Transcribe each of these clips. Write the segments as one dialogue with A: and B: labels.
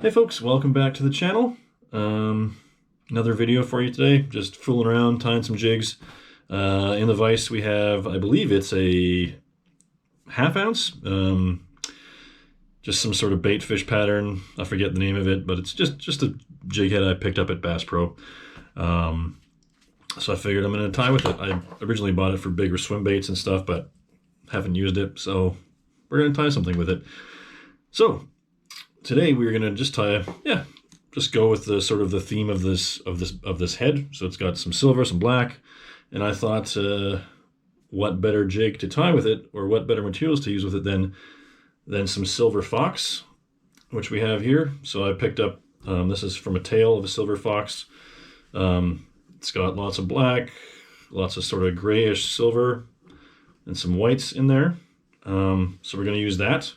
A: Hey folks, welcome back to the channel. Another video for you today, just fooling around, tying some jigs. In the vise we have, I believe it's a ½ ounce, just some sort of bait fish pattern. I forget the name of it, but it's just a jig head I picked up at Bass Pro. So I figured I'm going to tie with it. I originally bought it for bigger swim baits and stuff, but haven't used it, so we're going to tie something with it. So today we're gonna just just go with the sort of the theme of this head. So it's got some silver, some black, and I thought, what better jig to tie with it, or what better materials to use with it than some silver fox, which we have here. So I picked up this is from a tail of a silver fox. It's got lots of black, lots of sort of grayish silver, and some whites in there. So we're gonna use that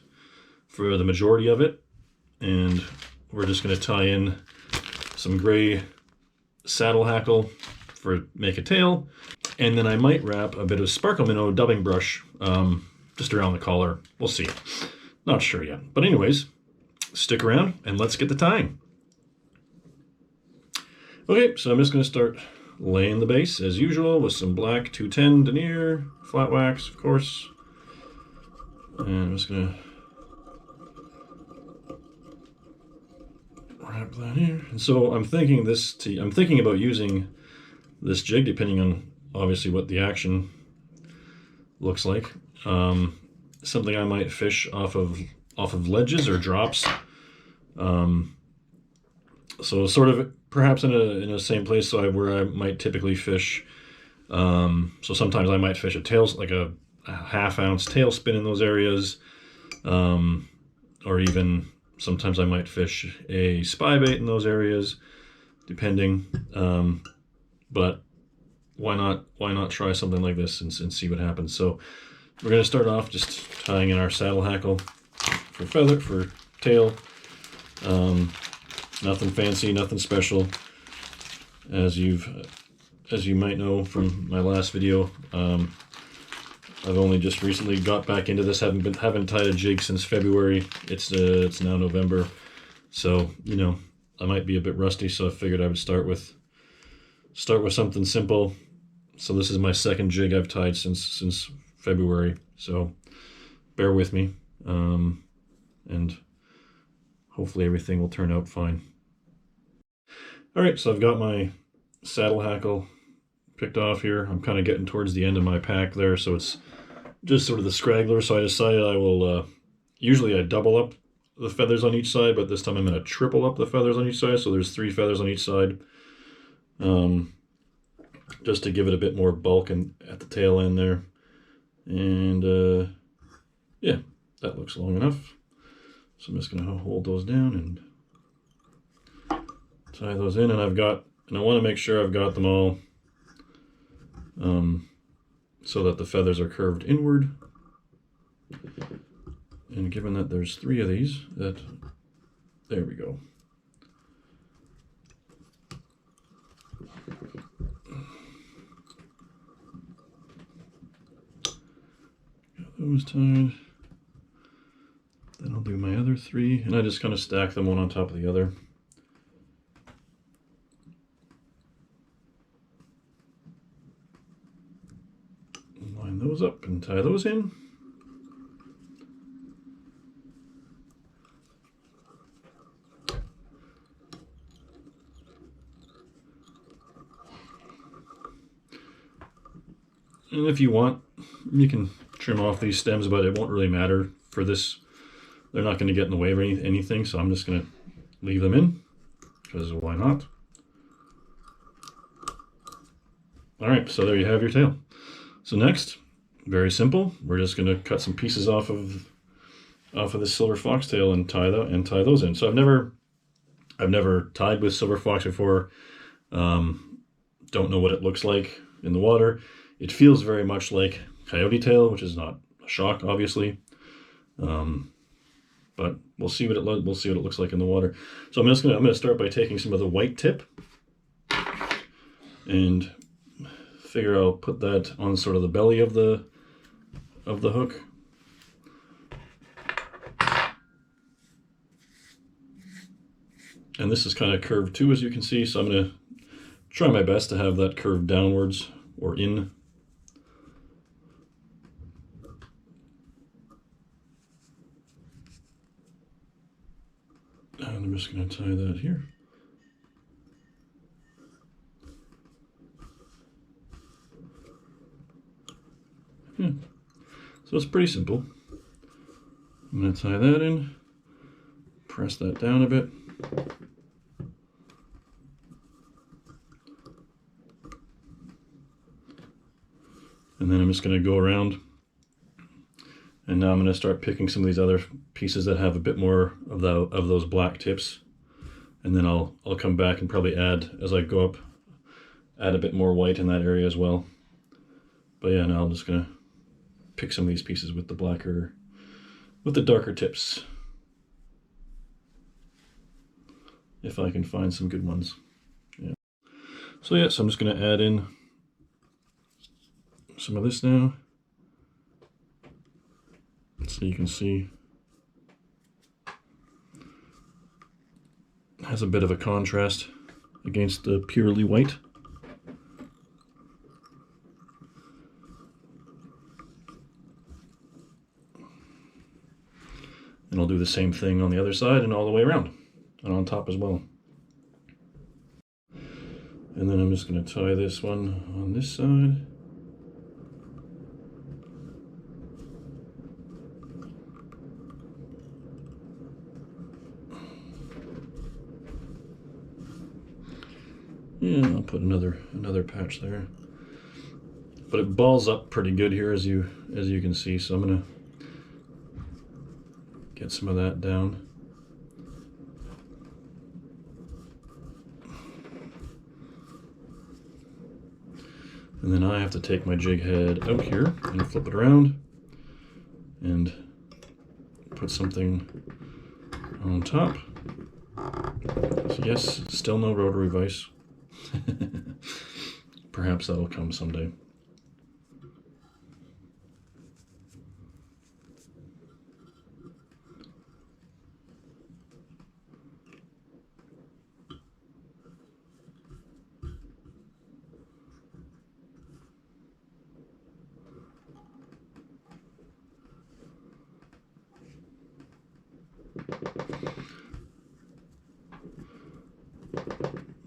A: for the majority of it. And we're just going to tie in some gray saddle hackle for make a tail, and then I might wrap a bit of sparkle minnow dubbing brush just around the collar. We'll see. Not sure yet. But anyways, stick around and let's get the tying. Okay, so I'm just going to start laying the base as usual with some black 210 denier, flat wax, of course. And I'm just going to wrap that here. And so I'm thinking about using this jig depending on obviously what the action looks like. Something I might fish off of ledges or drops. So sort of perhaps in a same place where I might typically fish. So sometimes I might fish a tail, like a ½ ounce tail spin in those areas, or even sometimes I might fish a spy bait in those areas, depending. But why not try something like this and see what happens? So we're going to start off just tying in our saddle hackle for tail. Nothing fancy, nothing special. As you might know from my last video, I've only just recently got back into this. Haven't tied a jig since February. It's now November, so I might be a bit rusty. So I figured I would start with something simple. So this is my second jig I've tied since February. So bear with me, and hopefully everything will turn out fine. All right, so I've got my saddle hackle picked off here. I'm kind of getting towards the end of my pack there, so it's just sort of the scraggler. So I decided I will, usually I double up the feathers on each side, but this time I'm going to triple up the feathers on each side. So there's 3 feathers on each side, just to give it a bit more bulk at the tail end there. And yeah, that looks long enough. So I'm just going to hold those down and tie those in. And I want to make sure I've got them all so that the feathers are curved inward. And given that there's 3 of these, there we go. Got those tied. Then I'll do my other 3, and I just kind of stack them one on top of the other. Line those up and tie those in. And if you want, you can trim off these stems, but it won't really matter for this. They're not going to get in the way of anything, so I'm just going to leave them in, because why not? All right, so there you have your tail. So next, very simple, we're just going to cut some pieces off of this silver foxtail and tie those in. So I've never tied with silver fox before. Don't know what it looks like in the water. It feels very much like coyote tail, which is not a shock, obviously. But we'll see what it looks like in the water. So I'm gonna start by taking some of the white tip and figure I'll put that on sort of the belly of the hook. And this is kind of curved too, as you can see, so I'm going to try my best to have that curved downwards or in. And I'm just going to tie that here. Yeah. So it's pretty simple. I'm going to tie that in, press that down a bit. And then I'm just going to go around, and now I'm going to start picking some of these other pieces that have a bit more of those black tips, and then I'll come back and probably add, as I go up, add a bit more white in that area as well. But yeah, now I'm just going to pick some of these pieces with the darker tips, if I can find some good ones. Yeah. So yeah, so I'm just going to add in some of this now, so you can see it has a bit of a contrast against the purely white. And I'll do the same thing on the other side and all the way around, and on top as well. And then I'm just going to tie this one on this side. Yeah, I'll put another patch there. But it balls up pretty good here, as you can see. So I'm gonna get some of that down. And then I have to take my jig head out here and flip it around and put something on top. So yes, still no rotary vise. Perhaps that'll come someday.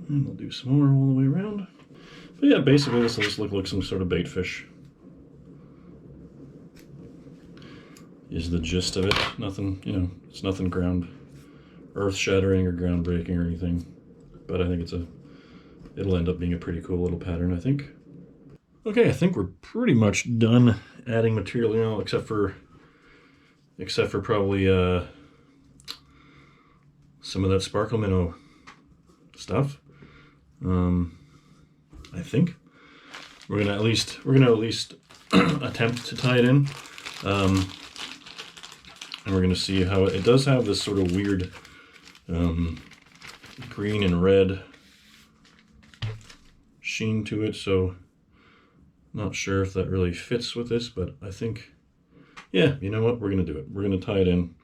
A: And we'll do some more all the way around. But yeah, basically this will just look like some sort of bait fish. Is the gist of it. Nothing, it's nothing earth-shattering or groundbreaking or anything. But I think it'll end up being a pretty cool little pattern, I think. Okay, I think we're pretty much done adding material now, except for probably some of that sparkle minnow stuff. I think we're gonna at least attempt to tie it in, and we're gonna see how it does have this sort of weird green and red sheen to it. So not sure if that really fits with this, but I think, yeah, you know what? We're gonna do it. We're gonna tie it in.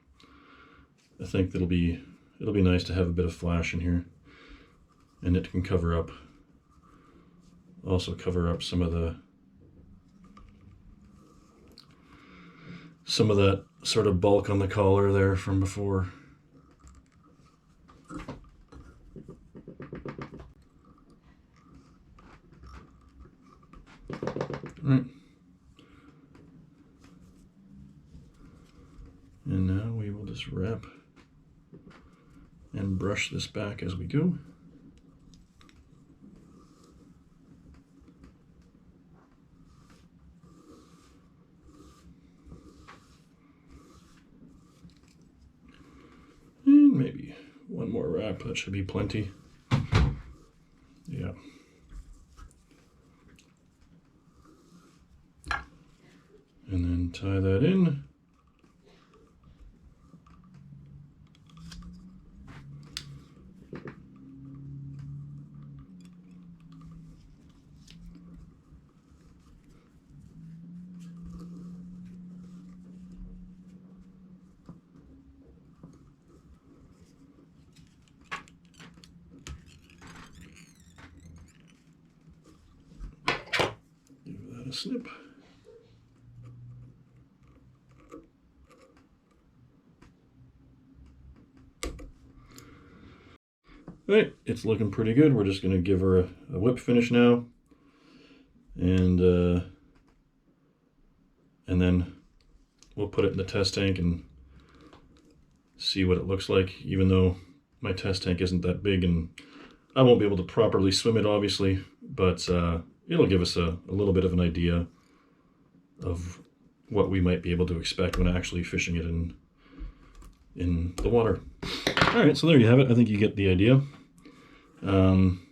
A: I think it'll be nice to have a bit of flash in here, and it can cover up some of that sort of bulk on the collar there from before. Right. And now we will just wrap and brush this back as we go. And maybe one more wrap, that should be plenty. Yeah. And then tie that in. a snip. Right, it's looking pretty good. We're just going to give her a whip finish now. And then we'll put it in the test tank and see what it looks like, even though my test tank isn't that big and I won't be able to properly swim it, obviously, but it'll give us a little bit of an idea of what we might be able to expect when actually fishing it in the water. All right, so there you have it. I think you get the idea. I'm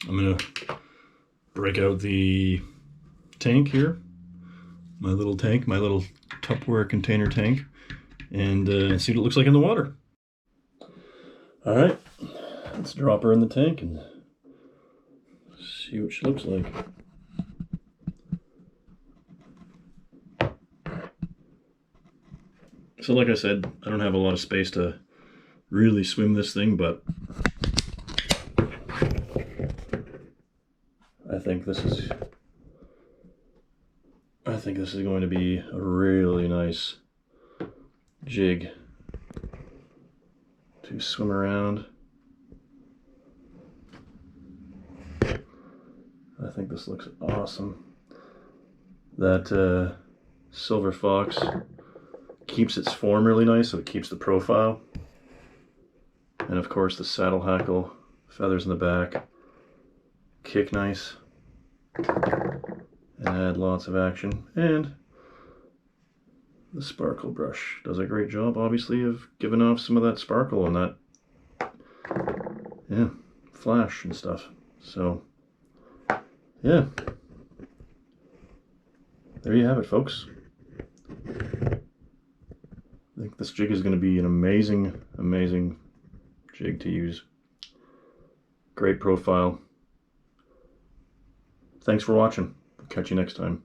A: gonna break out the tank here, my little Tupperware container tank, and see what it looks like in the water. All right, let's drop her in the tank and see what she looks like. So like I said, I don't have a lot of space to really swim this thing, but I think this is going to be a really nice jig to swim around. I think this looks awesome. That Silver Fox keeps its form really nice, so it keeps the profile. And of course the saddle hackle, feathers in the back, kick nice, and add lots of action. And the sparkle brush does a great job, obviously, of giving off some of that sparkle and that, yeah, flash and stuff. So, yeah, there you have it, folks. I think this jig is going to be an amazing, amazing jig to use. Great profile. Thanks for watching. Catch you next time.